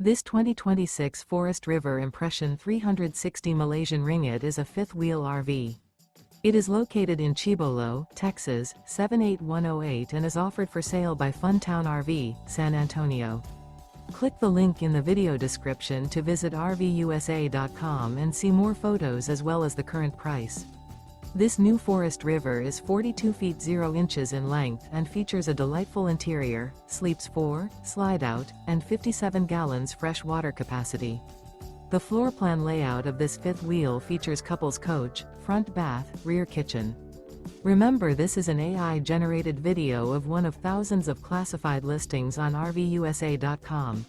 This 2026 Forest River Impression 360 Malaysian Ringgit is a fifth-wheel RV. It is located in Cibolo, Texas, 78108 and is offered for sale by Funtown RV, San Antonio. Click the link in the video description to visit RVUSA.com and see more photos as well as the current price. This new Forest River is 42 feet 0 inches in length and features a delightful interior, sleeps 4, slide-out, and 57 gallons fresh water capacity. The floor plan layout of this fifth wheel features couples coach, front bath, rear kitchen. Remember, this is an AI-generated video of one of thousands of classified listings on RVUSA.com.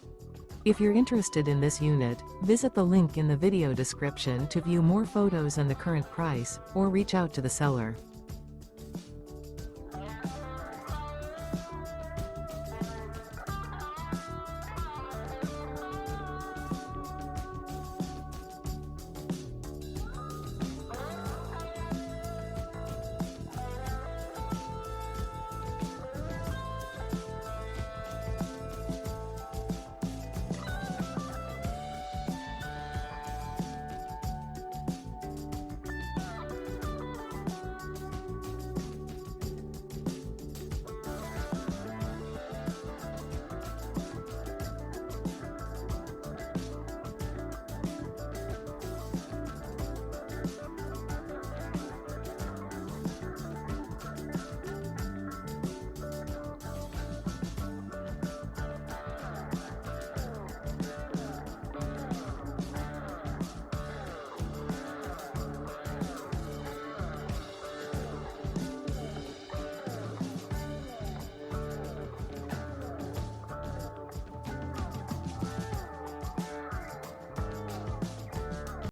If you're interested in this unit, visit the link in the video description to view more photos and the current price, or reach out to the seller.